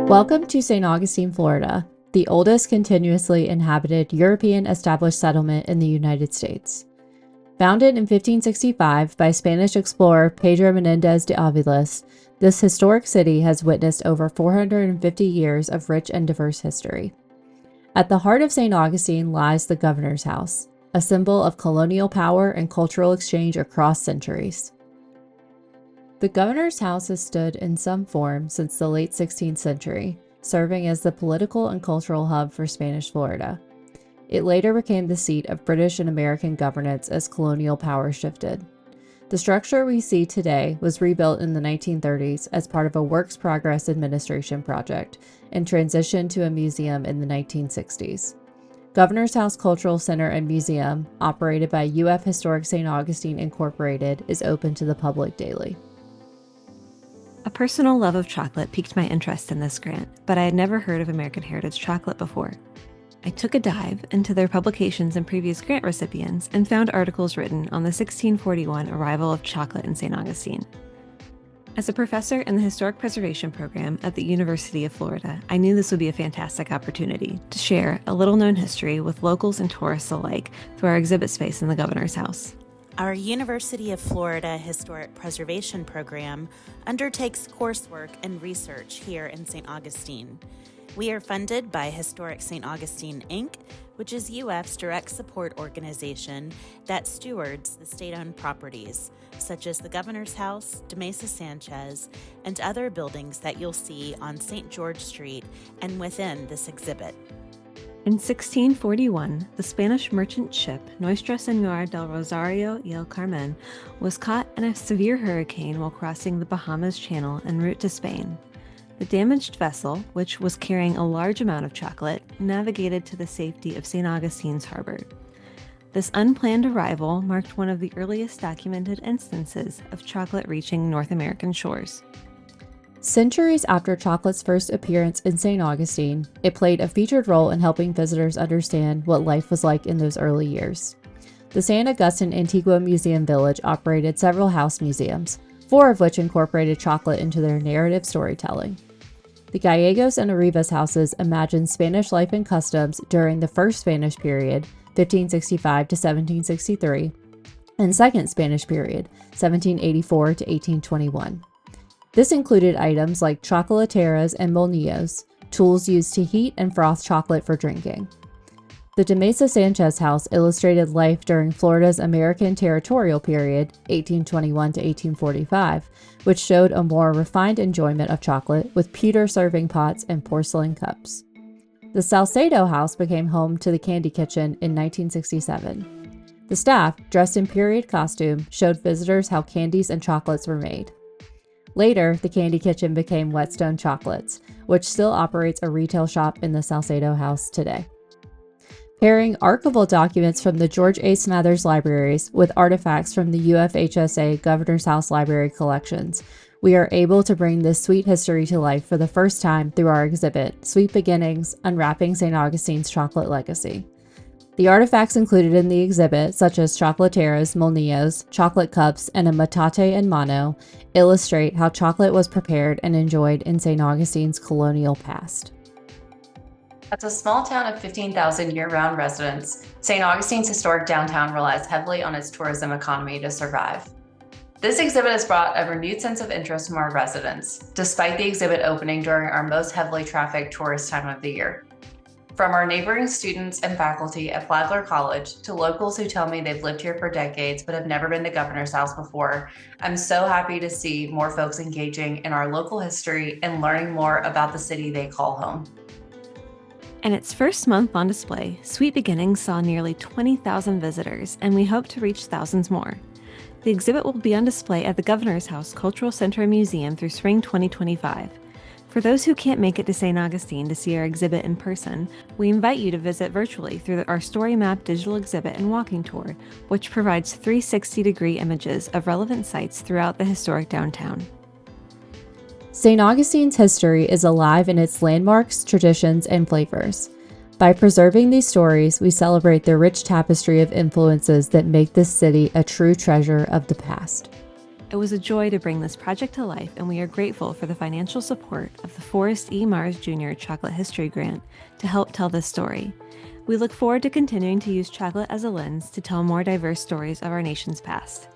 Welcome to St. Augustine, Florida, the oldest continuously inhabited European established settlement in the United States. Founded in 1565 by Spanish explorer Pedro Menendez de Aviles, this historic city has witnessed over 450 years of rich and diverse history. At the heart of St. Augustine lies the Governor's House, a symbol of colonial power and cultural exchange across centuries. The Governor's House has stood in some form since the late 16th century, serving as the political and cultural hub for Spanish Florida. It later became the seat of British and American governance as colonial power shifted. The structure we see today was rebuilt in the 1930s as part of a Works Progress Administration project and transitioned to a museum in the 1960s. Governor's House Cultural Center and Museum, operated by UF Historic St. Augustine Incorporated, is open to the public daily. A personal love of chocolate piqued my interest in this grant, but I had never heard of American Heritage chocolate before. I took a dive into their publications and previous grant recipients and found articles written on the 1641 arrival of chocolate in St. Augustine. As a professor in the Historic Preservation Program at the University of Florida, I knew this would be a fantastic opportunity to share a little-known history with locals and tourists alike through our exhibit space in the Governor's House. Our University of Florida Historic Preservation Program undertakes coursework and research here in St. Augustine. We are funded by Historic St. Augustine, Inc., which is UF's direct support organization that stewards the state-owned properties, such as the Governor's House, De Mesa Sanchez, and other buildings that you'll see on St. George Street and within this exhibit. In 1641, the Spanish merchant ship Nuestra Señora del Rosario y el Carmen was caught in a severe hurricane while crossing the Bahamas Channel en route to Spain. The damaged vessel, which was carrying a large amount of chocolate, navigated to the safety of St. Augustine's harbor. This unplanned arrival marked one of the earliest documented instances of chocolate reaching North American shores. Centuries after chocolate's first appearance in St. Augustine, it played a featured role in helping visitors understand what life was like in those early years. The San Agustin Antigua Museum Village operated several house museums, 4 of which incorporated chocolate into their narrative storytelling. The Gallegos and Arribas houses imagined Spanish life and customs during the First Spanish period, 1565 to 1763, and Second Spanish period, 1784 to 1821. This included items like chocolateras and molnillos, tools used to heat and froth chocolate for drinking. The De Mesa Sanchez house illustrated life during Florida's American territorial period, 1821 to 1845, which showed a more refined enjoyment of chocolate with pewter serving pots and porcelain cups. The Salcedo house became home to the Candy Kitchen in 1967. The staff, dressed in period costume, showed visitors how candies and chocolates were made. Later, the Candy Kitchen became Whetstone Chocolates, which still operates a retail shop in the Salcedo house today. Pairing archival documents from the George A. Smathers libraries with artifacts from the UFHSA Governor's House Library collections, we are able to bring this sweet history to life for the first time through our exhibit, Sweet Beginnings, Unwrapping St. Augustine's Chocolate Legacy. The artifacts included in the exhibit, such as chocolateras, molnillos, chocolate cups, and a metate and mano, illustrate how chocolate was prepared and enjoyed in St. Augustine's colonial past. As a small town of 15,000 year-round residents, St. Augustine's historic downtown relies heavily on its tourism economy to survive. This exhibit has brought a renewed sense of interest from our residents, despite the exhibit opening during our most heavily trafficked tourist time of the year. From our neighboring students and faculty at Flagler College to locals who tell me they've lived here for decades but have never been to Governor's House before, I'm so happy to see more folks engaging in our local history and learning more about the city they call home. In its first month on display, Sweet Beginnings saw nearly 20,000 visitors, and we hope to reach thousands more. The exhibit will be on display at the Governor's House Cultural Center and Museum through spring 2025. For those who can't make it to St. Augustine to see our exhibit in person, we invite you to visit virtually through our Story Map digital exhibit and walking tour, which provides 360-degree images of relevant sites throughout the historic downtown. St. Augustine's history is alive in its landmarks, traditions, and flavors. By preserving these stories, we celebrate the rich tapestry of influences that make this city a true treasure of the past. It was a joy to bring this project to life, and we are grateful for the financial support of the Forrest E. Mars Jr. Chocolate History Grant to help tell this story. We look forward to continuing to use chocolate as a lens to tell more diverse stories of our nation's past.